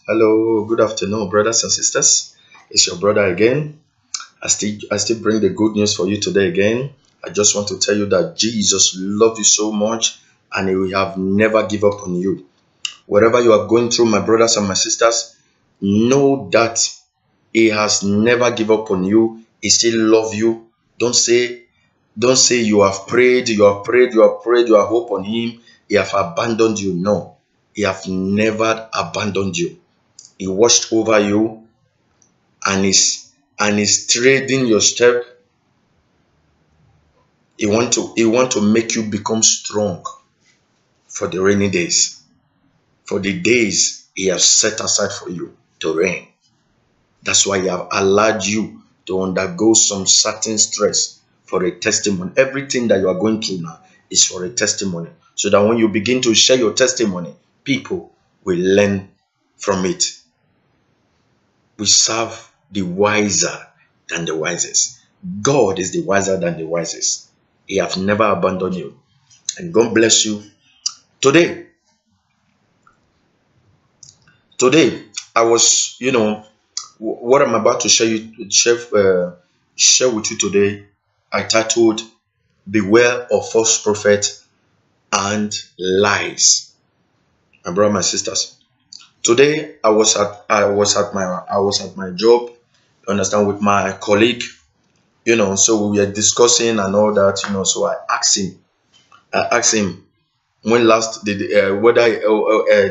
Hello, good afternoon, brothers and sisters. It's your brother again. I still bring the good news for you today again. I just want to tell you that Jesus loves you so much and he will have never give up on you. Whatever you are going through, my brothers and my sisters, know that he has never give up on you. He still love you. Don't say, don't say you have prayed, you have hope on him. He have abandoned you. No, he have never abandoned you. He watched over you and is trading your step. He want to make you become strong for the rainy days, for the days he has set aside for you to reign. That's why he have allowed you to undergo some certain stress for a testimony. Everything that you are going through now is for a testimony, so that when you begin to share your testimony, people will learn from it. We serve the wiser than the wisest. God is the wiser than the wisest. He has never abandoned you. And God bless you. Today, today, I was, what I'm about to share with you today, I titled Beware of False Prophet and Lies. My brother, my sisters. Today I was at my job, you understand, with my colleague. So we were discussing and all that. So I asked him when last did whether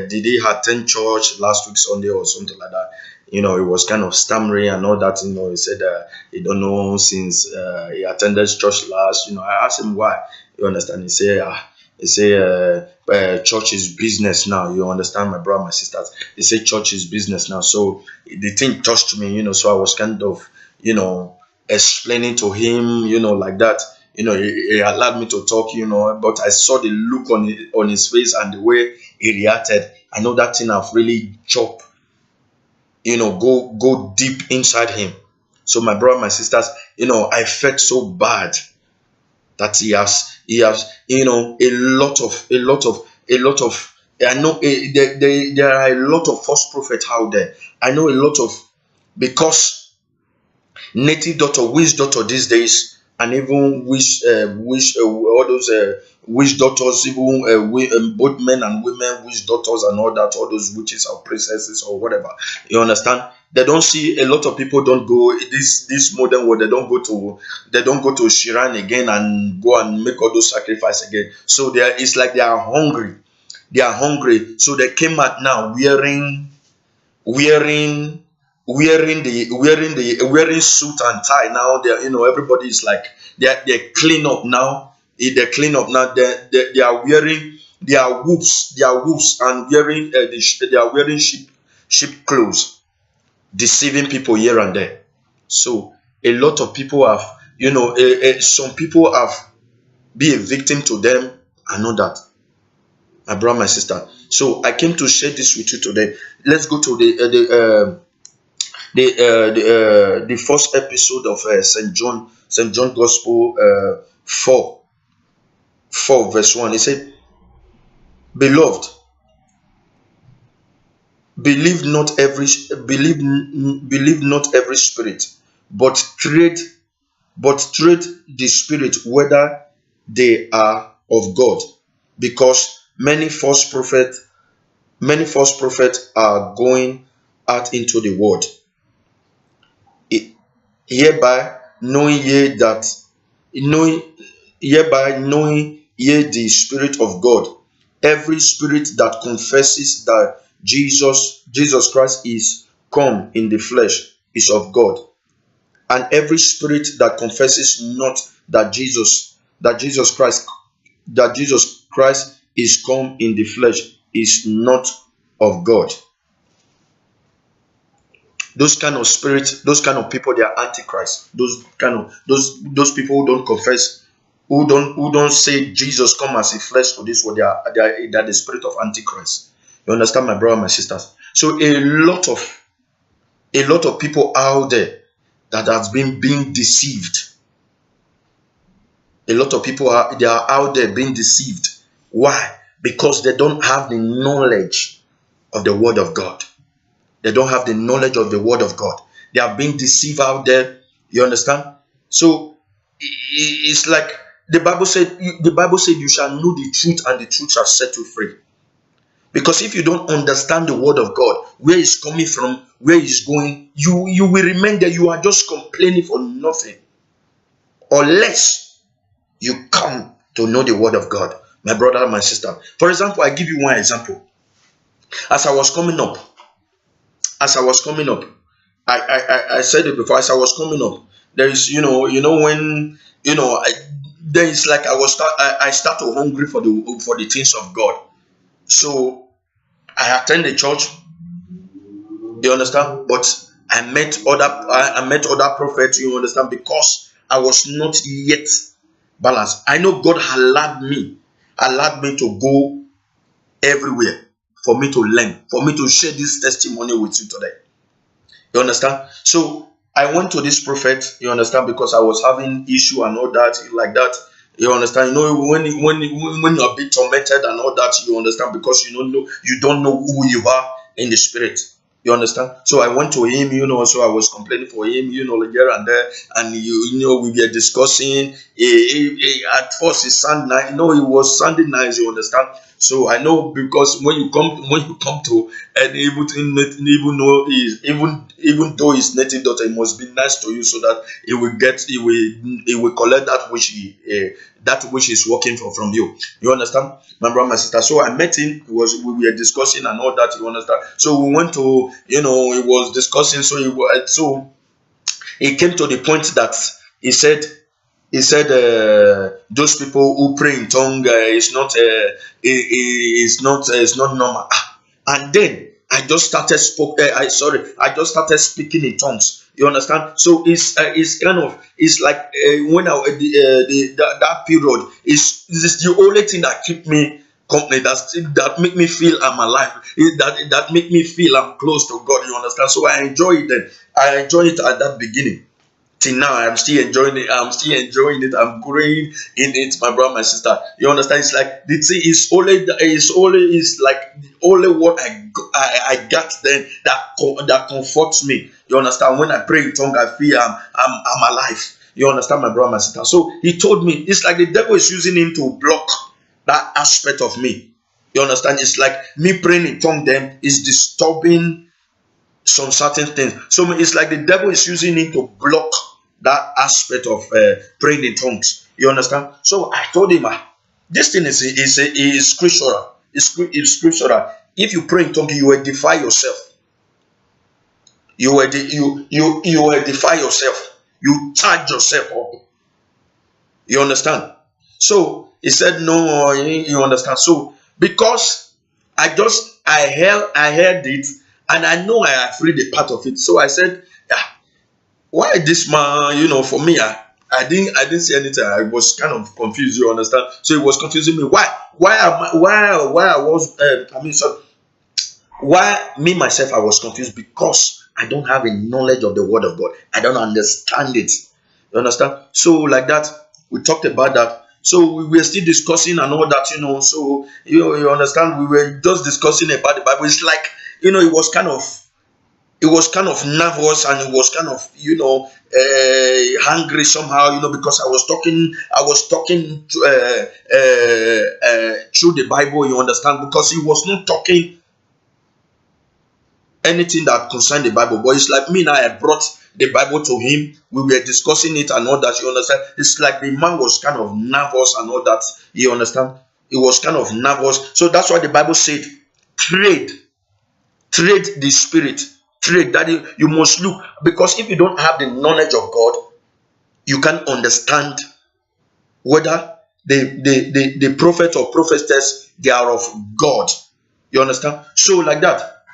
did he attend church last week Sunday or something like that. He was kind of stammering and all that. He said he don't know since he attended church last. I asked him why. You understand? He say church is business now. You understand, my brother, my sisters. They say church is business now. So the thing touched me. So I was kind of you know explaining to him, like that. He allowed me to talk, but I saw the look on his face and the way he reacted. I know that thing have really chopped, go deep inside him. So my brother, my sisters, I felt so bad that he has a lot of I know there are a lot of false prophets out there. I know a lot of, because native doctor, witch doctor these days, and even witch all those witch doctors, even both men and women witch doctors and all that, all those witches or princesses or whatever. You understand? They don't see, a lot of people don't go this modern world. They don't go to Shiran again and go and make all those sacrifice again. So it's like they are hungry. They are hungry. So they came out now wearing wearing suit and tie. Now everybody is like, they clean up now. They clean up now. They are wearing their whoops and wearing they are wearing sheep clothes, deceiving people here and there. So a lot of people have, some people have be a victim to them. I know that, my brother, my sister. So I came to share this with you today. Let's go to the first episode of St. John Gospel, 4 verse 1. He said, "Beloved, believe not every believe not every spirit, but trade the spirit whether they are of God, because many false prophets are going out into the world. Hereby knowing ye that knowing hereby knowing ye the Spirit of God. Every spirit that confesses that Jesus Christ is come in the flesh is of God. And every spirit that confesses not that Jesus Christ is come in the flesh is not of God." Those kind of spirits, those kind of people, they are antichrist. Those people who don't confess, who don't say Jesus come as a flesh to this world, they are the spirit of antichrist. You understand, my brother, my sisters? So a lot of people out there that has been being deceived. A lot of people are out there being deceived. Why? Because they don't have the knowledge of the word of God. They don't have the knowledge of the word of God. They are being deceived out there. You understand? So it's like the Bible said. The Bible said, "You shall know the truth, and the truth shall set you free." Because if you don't understand the word of God, where it's coming from, where it's going, you will remain there. You are just complaining for nothing, unless you come to know the word of God, my brother, my sister. For example, I give you one example. As I was coming up, as I was coming up, I said it before. As I was coming up, there is, when, there is like I start to hungry for the things of God. So I attend the church. You understand? But I met other prophets. You understand? Because I was not yet balanced. I know God allowed me to go everywhere for me to learn, for me to share this testimony with you today. You understand? So I went to this prophet, you understand, because I was having issue and all that, like that. You understand? You know, when you're a bit tormented and all that, you understand, because you don't know who you are in the spirit. You understand? So I went to him, so I was complaining for him, like here and there, and we were discussing. At first, it sounded nice, it was sounding nice. You understand? So I know, because when you come to, and even though his native daughter, it must be nice to you, so that he will collect that which is working from you. You understand, my brother, my sister? So I met him. We were discussing and all that. You understand? So we went to, he was discussing. So he came to the point that he said, those people who pray in tongue is not normal. And then I just started I just started speaking in tongues. You understand? So it's like, when that period is the only thing that keep me company, that make me feel I'm alive, that make me feel I'm close to God. You understand? So I enjoy it. Then I enjoy it at that beginning. Till now, I'm still enjoying it. I'm growing in it, my brother, my sister. You understand? It's like the thing is like the only what I got then that comforts me. You understand? When I pray in tongue, I feel I'm alive. You understand, my brother, my sister? So he told me, it's like the devil is using him to block that aspect of me. You understand? It's like me praying in tongue then is disturbing some certain things. So it's like the devil is using it to block that aspect of praying in tongues. You understand? So I told him, this thing is scriptural. It's scriptural. If you pray in tongues, you will defy yourself. You will defy yourself. You charge yourself up. You understand? So he said, no, you understand. So because I heard it, and I know I have read a part of it. So I said, yeah, why this man, for me, I didn't see anything. I was kind of confused, you understand? So it was confusing me. Why me myself I was confused, because I don't have a knowledge of the word of God. I don't understand it. You understand? So like that, we talked about that. So we were still discussing and all that, So you understand, we were just discussing about the Bible. It's like, it was kind of nervous, and it was kind of hungry somehow, because I was talking through the Bible. You understand, because he was not talking anything that concerned the Bible. But it's like me now, I brought the Bible to him. We were discussing it and all that. You understand? It's like the man was kind of nervous and all that. You understand? He was kind of nervous. So that's why the Bible said, trade the spirit. Trade that you must look. Because if you don't have the knowledge of God, you can't understand whether the prophet or prophetess, they are of God. You understand? So like that.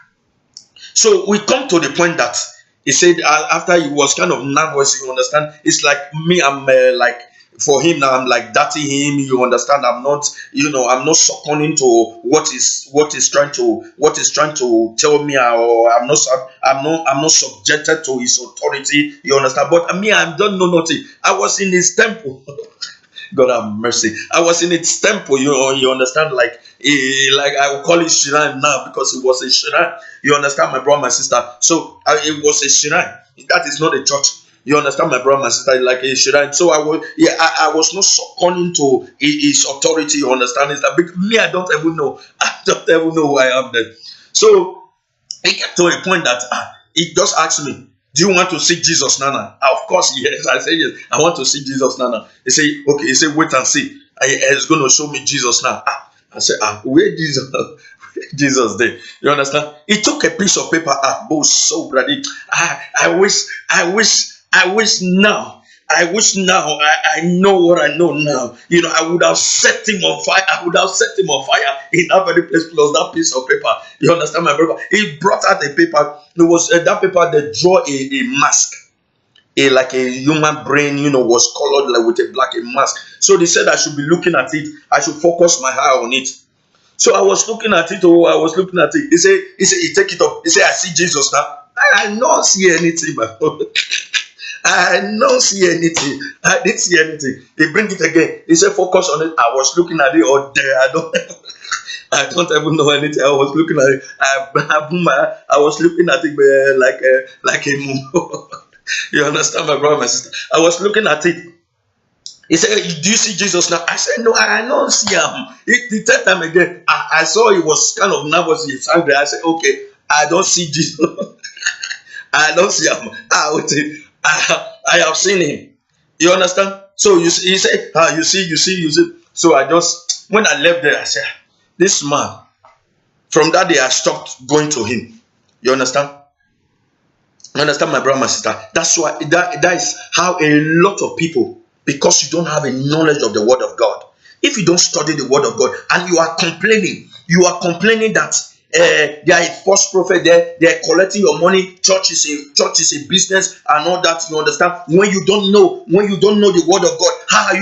So we come to the point that he said, after he was kind of nervous, you understand, it's like me, I'm like, for him now, I'm like dirty him. You understand? I'm not, I'm not succumbing to what is trying to tell me, or I'm not subjected to his authority. You understand? But me, I don't know nothing. I was in his temple. God have mercy. I was in its temple, you understand, like I will call it shrine now because it was a shrine. You understand, my brother, my sister. So it was a shrine. That is not a church. You understand, my brother, my sister, like a shrine. So I was not succumbing to his authority. You understand? It's that me, I don't even know. I don't even know who I am then. So it got to a point that he just asked me, "Do you want to see Jesus, Nana?" Of course, yes. I said yes. I want to see Jesus, Nana. He said, "Okay." He said, "Wait and see. He's going to show me Jesus now." I said, where Jesus? Jesus there. You understand? He took a piece of paper. So bloody. I wish now. I wish now I know what I know now. I would have set him on fire. I would have set him on fire in that very place plus that piece of paper. You understand, my brother? He brought out a paper. It was that paper that draw a mask. Like a human brain, was colored like with a black mask. So they said I should be looking at it. I should focus my eye on it. So I was looking at it. I was looking at it. He said, he take it up. He said, "I see Jesus now." I don't see anything, my brother. I don't see anything. I didn't see anything. He bring it again. He said, "Focus on it." I was looking at it all day. I don't even know anything. I was looking at it. I was looking at it like a moon. You understand, my brother, my sister? I was looking at it. He said, "Do you see Jesus now?" I said, "No, I don't see him." The third time again, I saw he was kind of nervous. He's angry. I said, "Okay, I don't see Jesus." I don't see him. I have seen him. You understand? So he said, you see. So when I left there, I said, this man, from that day I stopped going to him. You understand? You understand, my brother, my sister? That's why that is how a lot of people, because you don't have a knowledge of the word of God. If you don't study the word of God and you are complaining that there are false prophet there, they are collecting your money. Church is a business and all that. You understand? When you don't know the word of God, how are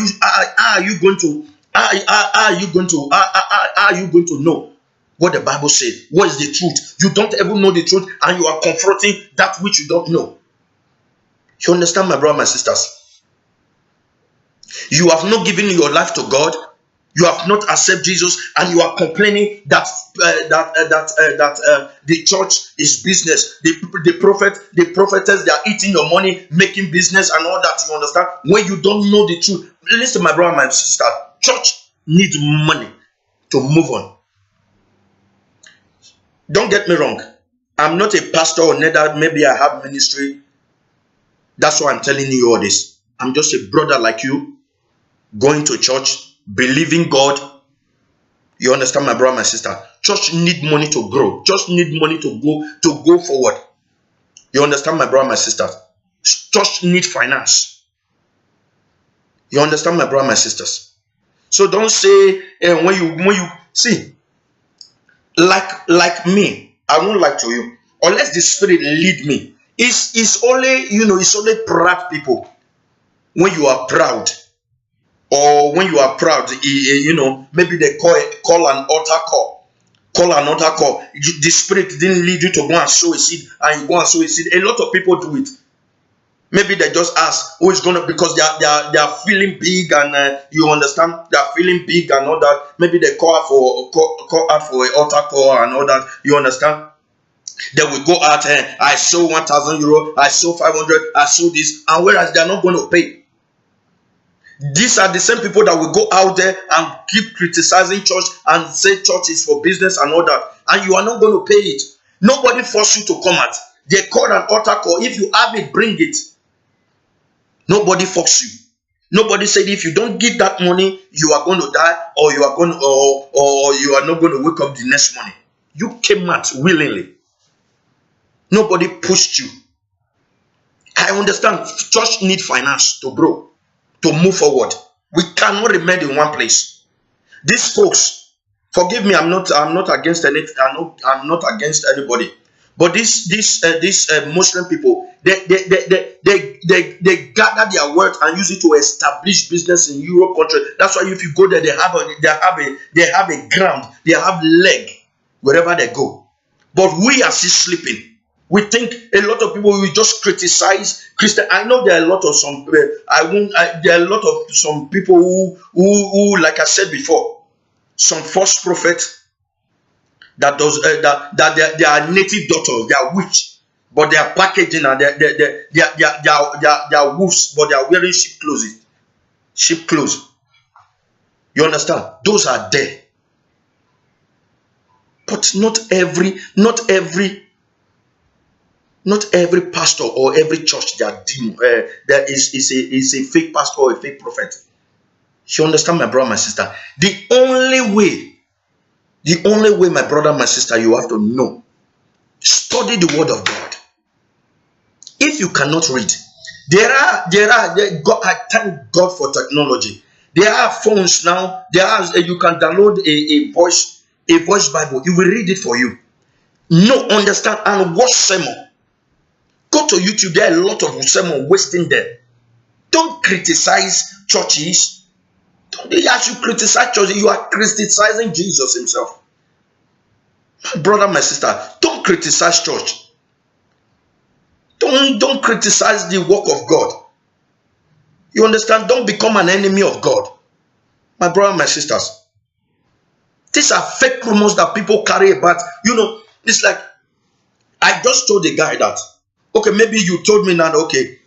you going to know what the Bible says? What is the truth? You don't even know the truth, and you are confronting that which you don't know. You understand, my brother, my sisters? You have not given your life to God. You have not accepted Jesus, and you are complaining that the church is business. The prophetess, they are eating your money, making business and all that. You understand? When you don't know the truth, listen, my brother, my sister. Church needs money to move on. Don't get me wrong. I'm not a pastor, or neither maybe I have ministry. That's why I'm telling you all this. I'm just a brother like you, going to church, believing God. You understand, my brother, my sister? Church need money to grow. Church need money to go forward. You understand, my brother, my sister? Church need finance. You understand, my brother, my sisters? So don't say when you see, like me, I won't lie to you, unless the Spirit lead me. It's only proud people. When you are proud, or when you are proud, maybe they call an altar call. Call an altar call. The Spirit didn't lead you to go and sow a seed, and you go and sow a seed. A lot of people do it. Maybe they just ask who is gonna, because they are feeling big, and you understand, they are feeling big and all that. Maybe they call out for an altar call and all that. You understand? They will go out and I sow 1,000 euro, I sow 500, I sow this, and whereas they are not going to pay. These are the same people that will go out there and keep criticizing church and say church is for business and all that, and you are not going to pay it. Nobody forced you to come out. They call an altar call. If you have it, bring it. Nobody forced you. Nobody said if you don't give that money, you are going to die, or you are not going to wake up the next morning. You came out willingly. Nobody pushed you. I understand church need finance to grow, to move forward. We cannot remain in one place. These folks, forgive me, I'm not against anything. I'm not against anybody. But these Muslim people, they gather their wealth and use it to establish business in Europe country. That's why if you go there, they have a ground, they have leg wherever they go. But we are still sleeping. We think a lot of people will just criticize Christian. I know there are a lot of some. There are a lot of some people who, like I said before, some false prophets that does they are native daughters, they are witch, but they are packaging and they are wolves, but they are wearing sheep clothes. Sheep clothes. You understand? Those are there, but not every pastor or every church that there is a fake pastor or a fake prophet. You understand, my brother, my sister? The only way, my brother, my sister, you have to know, study the word of God. If you cannot read, God, I thank God for technology. There are phones now. You can download a voice Bible. It will read it for you. No, understand and watch sermon. Go to YouTube. There are a lot of sermon wasting there. Don't criticize churches. As you criticize churches, you are criticizing Jesus himself. My brother, my sister, don't criticize church. Don't criticize the work of God. You understand? Don't become an enemy of God. My brother, my sisters. These are fake rumors that people carry about. It's like, I just told the guy that, okay, maybe you told me now, okay,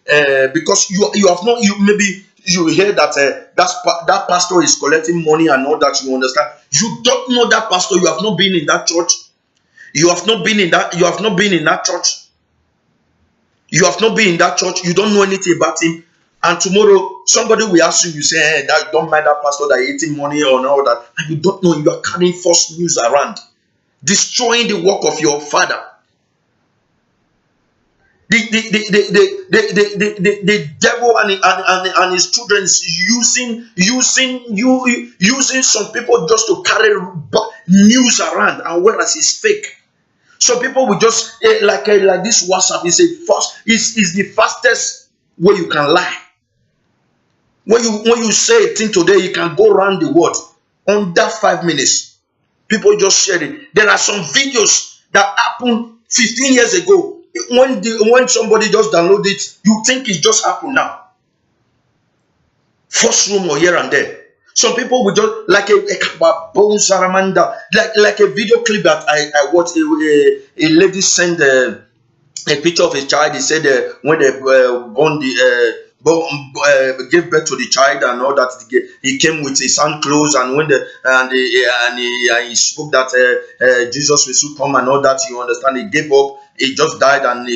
because you have not, maybe you hear that that pastor is collecting money and all that, you understand. You don't know that pastor. You have not been in that church. You have not been in that church. You have not been in that church. You don't know anything about him. And tomorrow, somebody will ask you, you say, hey, don't mind that pastor that is eating money or all that. And you don't know, you are carrying false news around, destroying the work of your father. The devil and his children using some people just to carry news around, and whereas it's fake. Some people will just like this WhatsApp is the fastest way you can lie. When you say a thing today, you can go around the world under 5 minutes. People just share it. There are some videos that happened 15 years ago. When somebody just download it, you think it just happened now. First rumor here and there. Some people will just like a video clip that I watched. A lady sent a picture of a child. He said when they gave birth to the child and all that, he came with his hand closed, and when he spoke that Jesus will soon come and all that, you understand, he gave up. He just died, and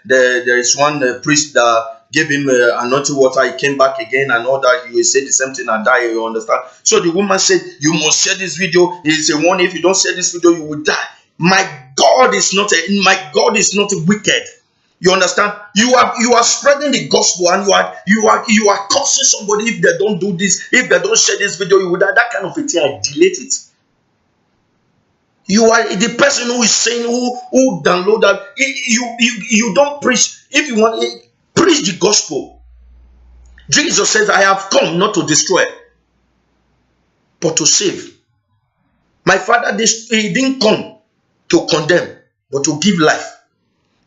there is one priest that gave him anointing water. He came back again and all that. You say the same thing and die. You understand? So the woman said, "You must share this video. It's a warning. If you don't share this video, you will die." My God is not wicked. You understand? You are spreading the gospel, and you are cursing somebody if they don't do this. If they don't share this video, you will die. That kind of a thing, I delete it. You are the person who is saying who download that. You don't preach. If you want, preach the gospel. Jesus says, "I have come not to destroy, but to save." My Father, he didn't come to condemn, but to give life.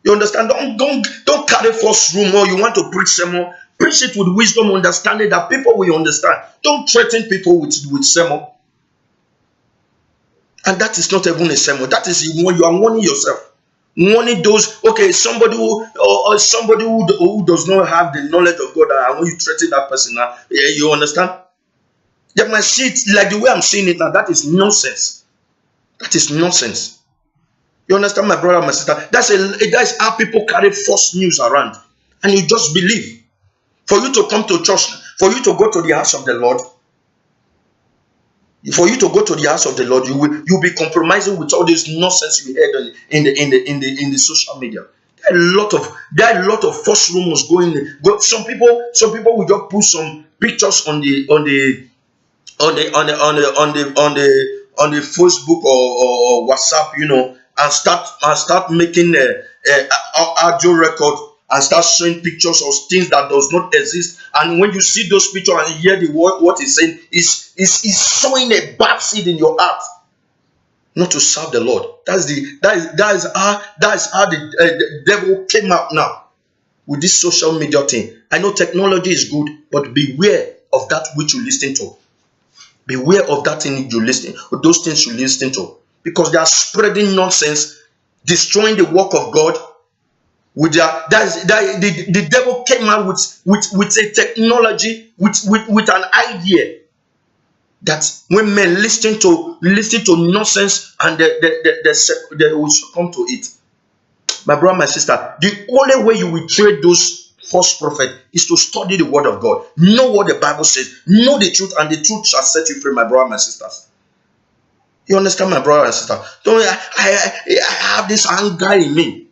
You understand? Don't carry false rumor. You want to preach sermon, preach it with wisdom, understanding that people will understand. Don't threaten people with sermon. And that is not even a sermon. That is you are warning yourself. Warning those, okay, somebody who does not have the knowledge of God, and when you threaten that person now, you understand? They might see it like the way I'm seeing it now. That is nonsense. That is nonsense. You understand, my brother, my sister? That's how people carry false news around, and you just believe. For you to come to church, for you to go to the house of the Lord, you'll be compromising with all this nonsense you heard in the social media. There are a lot of false rumors going. Some people will just put some pictures on the Facebook or WhatsApp, and start making a audio record and start showing pictures of things that does not exist. And when you see those pictures and you hear what he's saying, is sowing a bad seed in your heart. not to serve the Lord. That is how the devil came out now with this social media thing. I know technology is good, but beware of that which you listen to. Beware of that thing you listen, or those things you listen to, because they are spreading nonsense, destroying the work of God. With the devil came out with a technology, with an idea that when men listen to nonsense, and they will succumb to it. My brother, my sister, the only way you will trade those false prophets is to study the word of God. Know what the Bible says. Know the truth, and the truth shall set you free, my brother, my sisters. You understand, my brother and sister? Don't I have this anger in me.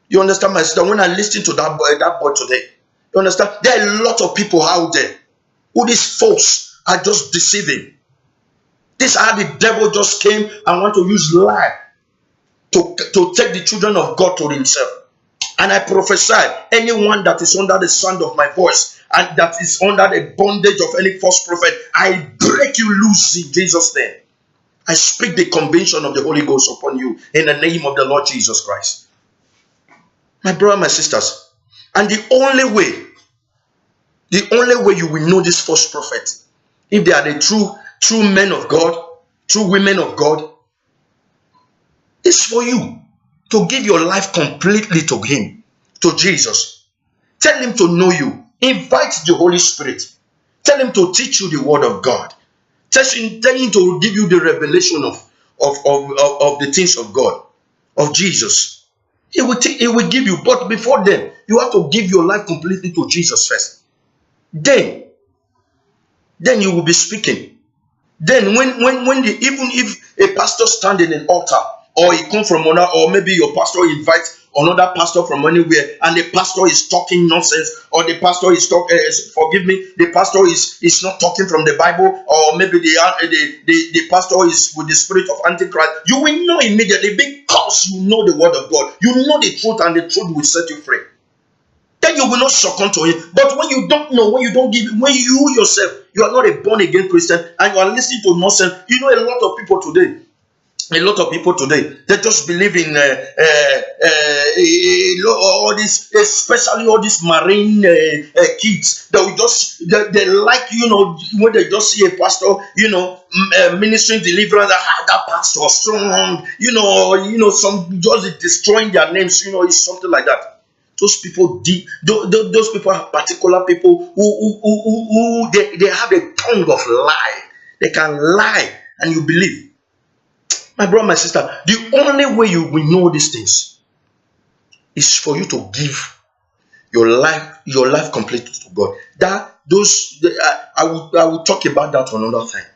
You understand, my sister? When I listen to that boy today, you understand? There are a lot of people out there who these folks are just deceiving. This is how the devil just came and want to use lie to take the children of God to himself. And I prophesy, anyone that is under the sound of my voice and that is under the bondage of any false prophet, I break you loose in Jesus' name. I speak the convention of the Holy Ghost upon you in the name of the Lord Jesus Christ. My brother, my sisters, and the only way you will know this false prophet, if they are the true men of God, true women of God, is for you to give your life completely to him, to Jesus. Tell him to know you. Invite the Holy Spirit. Tell him to teach you the word of God. Tell him to give you the revelation of the things of God, of Jesus. He will give you, but before then, you have to give your life completely to Jesus first. Then you will be speaking. Then even if a pastor stand in an altar, or he come from another, or maybe your pastor invites another pastor from anywhere, and the pastor is talking nonsense, or the pastor is the pastor is not talking from the Bible, or maybe the pastor is with the spirit of Antichrist, you will know immediately, because you know the word of God. You know the truth, and the truth will set you free. Then you will not succumb to it. But when you don't know, when you yourself, you are not a born again Christian, and you are listening to nonsense. You know, a lot of people today, they just believe in all this, especially all these marine kids. They like, when they just see a pastor, ministering deliverance, that pastor strong, some just destroying their names, it's something like that. Those people are particular people who they have a tongue of lie. They can lie, and you believe. My brother, my sister, the only way you will know these things is for you to give your life completely to God. I will talk about that another time.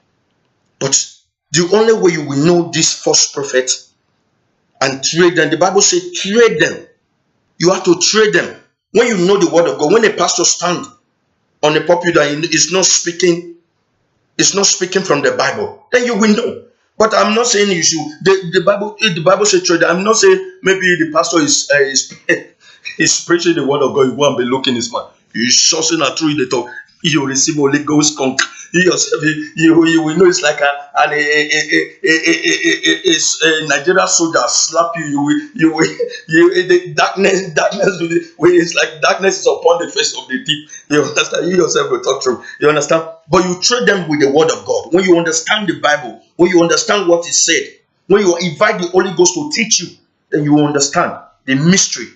But the only way you will know these false prophets and trade them, the Bible says trade them. You have to trade them. When you know the word of God, when a pastor stands on the pulpit and is not speaking from the Bible, then you will know. But I'm not saying you should. The Bible says trade. I'm not saying maybe the pastor is preaching the word of God. You go and be looking his man. You shouting at through the talk. You receive Holy Ghost conk. You will know it's like a Nigerian soldier slap you. The darkness. It's like darkness is upon the face of the deep. You understand? You yourself will talk through. You understand? But you trade them with the word of God. When you understand the Bible, when you understand what is said, when you invite the Holy Ghost to teach you, then you will understand the mystery.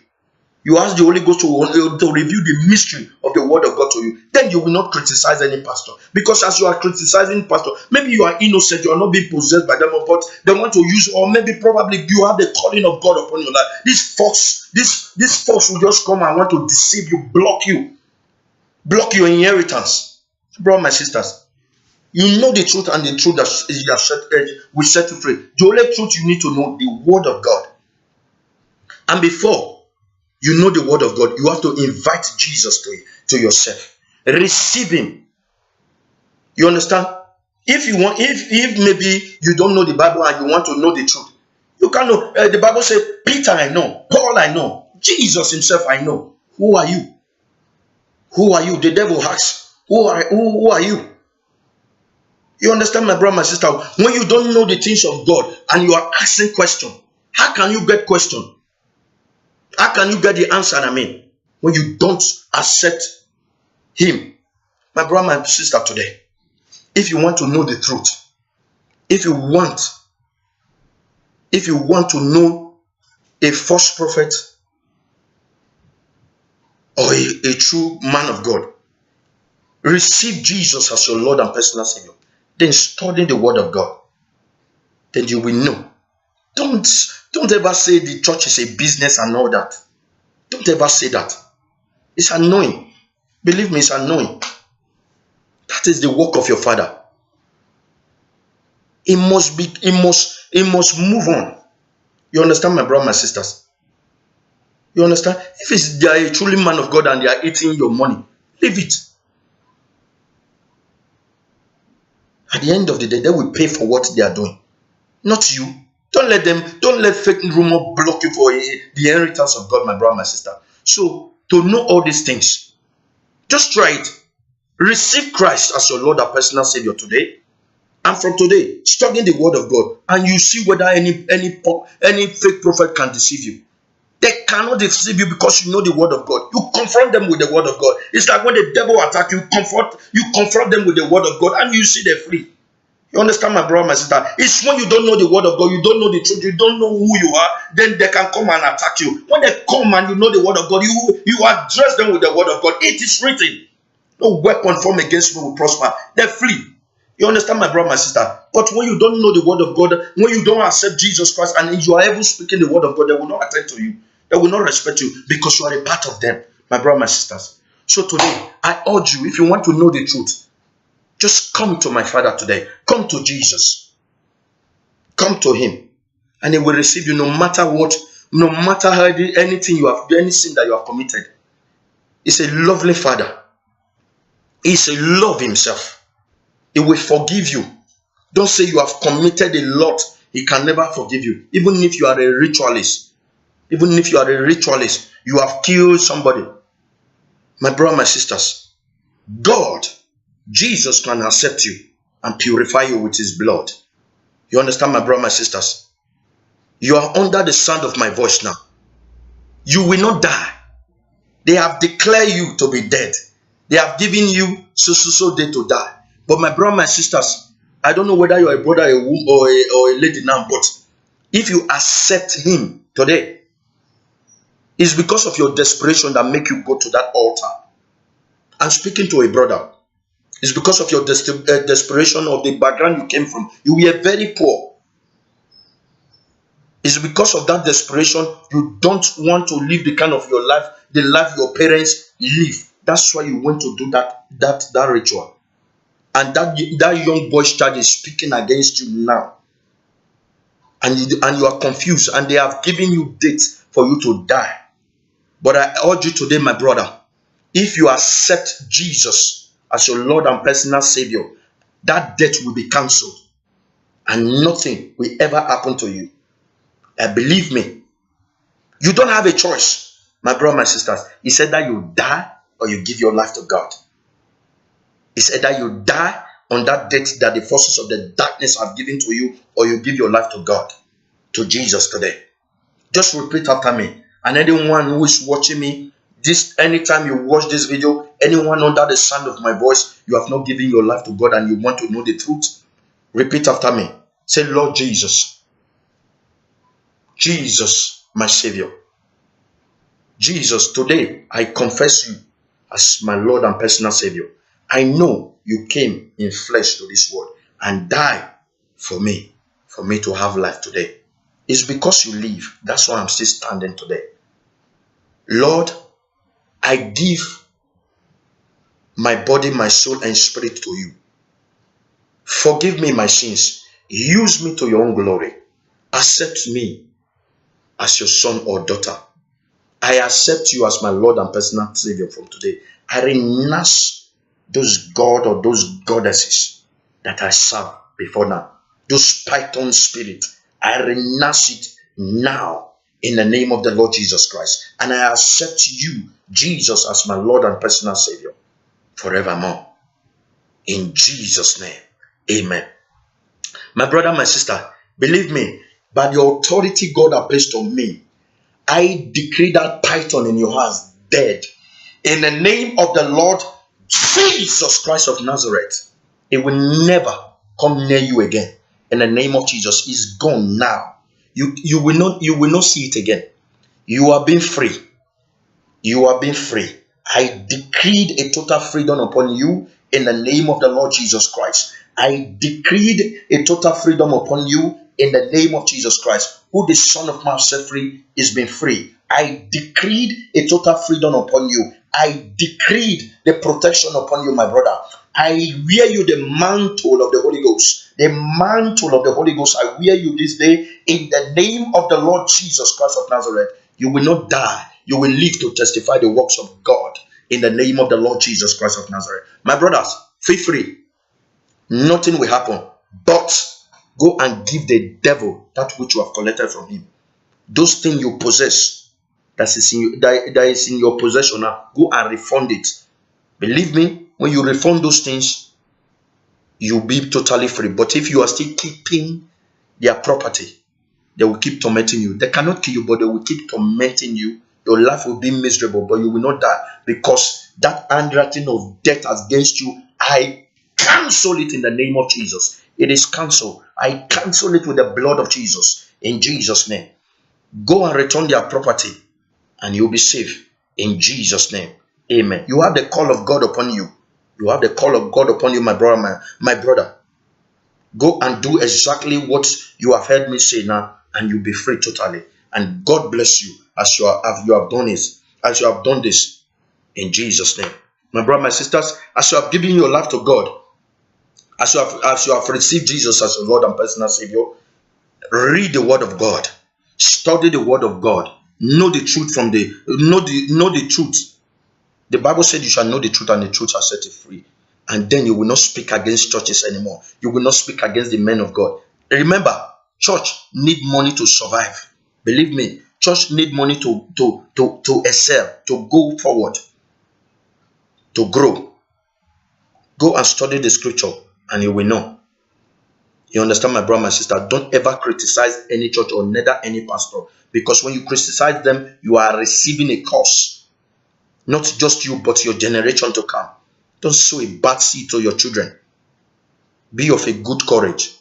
You ask the Holy Ghost to reveal the mystery of the word of God to you. Then you will not criticize any pastor. Because as you are criticizing pastor, maybe you are innocent, you are not being possessed by them, but they want to use, or maybe probably you have the calling of God upon your life. This force will just come and want to deceive you, block your inheritance. Bro, my sisters, you know the truth, and the truth that will set you free. The only truth you need to know, the word of God. And before you know the word of God, you have to invite Jesus to yourself. Receive him. You understand? If maybe you don't know the Bible and you want to know the truth, you can know. The Bible says, Peter I know, Paul I know, Jesus himself I know. Who are you? Who are you? The devil asks, who are you? You understand, my brother, my sister? When you don't know the things of God and you are asking questions, how can you get question? How can you get the answer? I mean, when you don't accept Him, my brother, my sister, today, if you want to know the truth, if you want to know a false prophet or a true man of God, receive Jesus as your Lord and personal Savior. Then study the Word of God. Then you will know. Don't ever say the church is a business and all that. Don't ever say that. It's annoying. Believe me, it's annoying. That is the work of your Father. It must move on. You understand, my brother, my sisters? You understand? If they are a truly man of God and they are eating your money, leave it. At the end of the day, they will pay for what they are doing, not you. Don't let fake rumor block you for the inheritance of God, my brother, my sister. So, to know all these things, just try it. Receive Christ as your Lord and personal Savior today. And from today, study the Word of God, and you see whether any fake prophet can deceive you. They cannot deceive you because you know the Word of God. You confront them with the Word of God. It's like when the devil attacks you, confront them with the Word of God, and you see they flee. You understand, my brother, my sister? It's when you don't know the Word of God, you don't know the truth, you don't know who you are, then they can come and attack you. When they come and you know the Word of God, you address them with the Word of God. It is written, no weapon formed against me will prosper. They flee. You understand, my brother, my sister? But when you don't know the Word of God, when you don't accept Jesus Christ, and you are ever speaking the Word of God, they will not attend to you. They will not respect you because you are a part of them, my brother, my sisters. So today, I urge you, if you want to know the truth, just come to my Father today. Come to Jesus. Come to Him. And He will receive you no matter what, no matter how anything you have, any sin that you have committed. He's a lovely Father. He's a love Himself. He will forgive you. Don't say you have committed a lot. He can never forgive you. Even if you are a ritualist. Even if you are a ritualist, you have killed somebody. My brother, my sisters, God, Jesus can accept you and purify you with His blood. You understand, my brother, my sisters? You are under the sound of my voice now. You will not die. They have declared you to be dead. They have given you so day to die. But my brother, my sisters, I don't know whether you are a brother, a woman, or a lady now, but if you accept Him today, it's because of your desperation that make you go to that altar. I'm speaking to a brother. It's because of your desperation of the background you came from. You were very poor. It's because of that desperation you don't want to live the kind of your life, the life your parents live. That's why you went to do that ritual. And that young boy's child is speaking against you now. And you are confused, and they have given you dates for you to die. But I urge you today, my brother, if you accept Jesus as your Lord and personal Savior, that death will be cancelled and nothing will ever happen to you. And believe me, you don't have a choice, my brother, my sisters. He said that you die or you give your life to God. He said that you die on that death that the forces of the darkness have given to you, or you give your life to God, to Jesus today. Just repeat after me. And anyone who is watching me, anytime you watch this video, anyone under the sound of my voice, you have not given your life to God and you want to know the truth, repeat after me. Say, Lord Jesus. Jesus, my Savior. Jesus, today I confess you as my Lord and personal Savior. I know you came in flesh to this world and died for me to have life today. It's because you live. That's why I'm still standing today. Lord, I give my body, my soul, and spirit to you. Forgive me my sins. Use me to your own glory. Accept me as your son or daughter. I accept you as my Lord and personal Savior from today. I renounce those God or those goddesses that I serve before now. Those python spirit, I renounce it now in the name of the Lord Jesus Christ. And I accept you, Jesus, as my Lord and personal Savior forevermore. In Jesus' name. Amen. My brother, my sister, believe me, by the authority God has placed on me, I decree that python in your house dead. In the name of the Lord Jesus Christ of Nazareth, it will never come near you again. In the name of Jesus, it's gone now. You will not see it again. You are being free. You are being free. I decreed a total freedom upon you in the name of the Lord Jesus Christ. I decreed a total freedom upon you in the name of Jesus Christ, who the Son of Man set free is being free. I decreed a total freedom upon you. I decreed the protection upon you, my brother. I wear you the mantle of the Holy Ghost. The mantle of the Holy Ghost, I wear you this day in the name of the Lord Jesus Christ of Nazareth. You will not die. You will live to testify the works of God in the name of the Lord Jesus Christ of Nazareth. My brothers, feel free. Nothing will happen. But go and give the devil that which you have collected from him. Those things you possess, that is in your possession now, go and refund it. Believe me, when you refund those things, you'll be totally free. But if you are still keeping their property, they will keep tormenting you. They cannot kill you, but they will keep tormenting you. Your life will be miserable, but you will not die, because that handwriting of death against you, I cancel it in the name of Jesus. It is cancelled. I cancel it with the blood of Jesus in Jesus' name. Go and return their property, and you'll be safe in Jesus' name. Amen. You have the call of God upon you. You have the call of God upon you, my brother, my brother. Go and do exactly what you have heard me say now, and you'll be free totally. And God bless you as you have done this, as you have done this in Jesus' name. My brother, my sisters, as you have given your life to God, as you have received Jesus as your Lord and personal Savior, read the Word of God, study the Word of God, know the truth from know the truth. The Bible said you shall know the truth, and the truth shall set you free. And then you will not speak against churches anymore. You will not speak against the men of God. Remember, church need money to survive. Believe me, church need money to excel, to go forward, to grow. Go and study the scripture, and you will know. You understand, my brother, my sister? Don't ever criticize any church or neither any pastor, because when you criticize them, you are receiving a curse. Not just you, but your generation to come. Don't sow a bad seed to your children. Be of a good courage,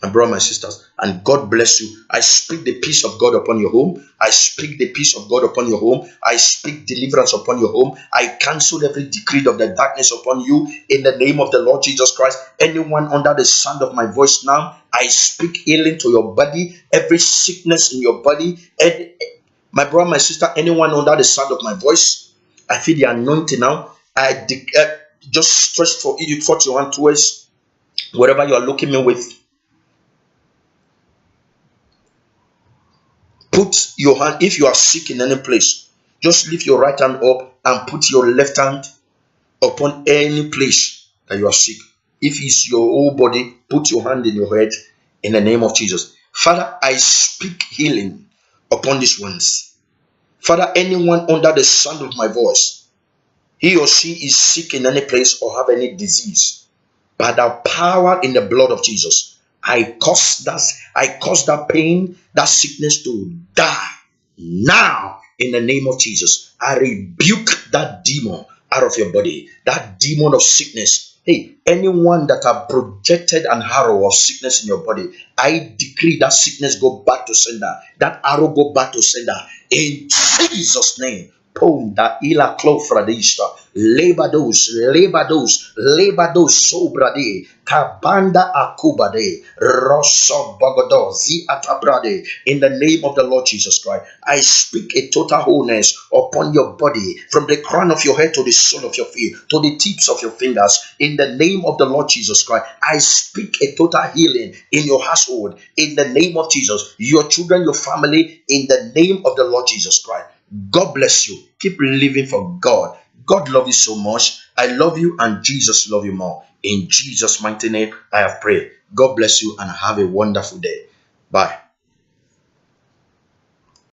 my brother, my sisters, and God bless you. I speak the peace of God upon your home. I speak the peace of God upon your home. I speak deliverance upon your home. I cancel every decree of the darkness upon you in the name of the Lord Jesus Christ. Anyone under the sound of my voice now, I speak healing to your body, every sickness in your body. And my brother, my sister, anyone under the sound of my voice, I feel the anointing now. I just stretch forth your hand towards whatever you are looking me with. Put your hand, if you are sick in any place, just lift your right hand up and put your left hand upon any place that you are sick. If it's your whole body, put your hand in your head in the name of Jesus. Father, I speak healing upon these ones. Father, anyone under the sound of my voice, he or she is sick in any place or have any disease, by the power in the blood of Jesus, I cause that pain, that sickness to die now in the name of Jesus. I rebuke that demon out of your body, that demon of sickness. Hey, anyone that have projected an arrow of sickness in your body, I decree that sickness go back to sender, that arrow go back to sender in Jesus' name. Ponda ila clofradista, lebados, sobrade, kabanda akubade, rosso bogodo, zi atabrade. In the name of the Lord Jesus Christ, I speak a total wholeness upon your body, from the crown of your head to the sole of your feet, to the tips of your fingers. In the name of the Lord Jesus Christ, I speak a total healing in your household. In the name of Jesus, your children, your family, in the name of the Lord Jesus Christ. God bless you. Keep living for God. God loves you so much. I love you, and Jesus loves you more. In Jesus' mighty name, I have prayed. God bless you, and have a wonderful day. Bye.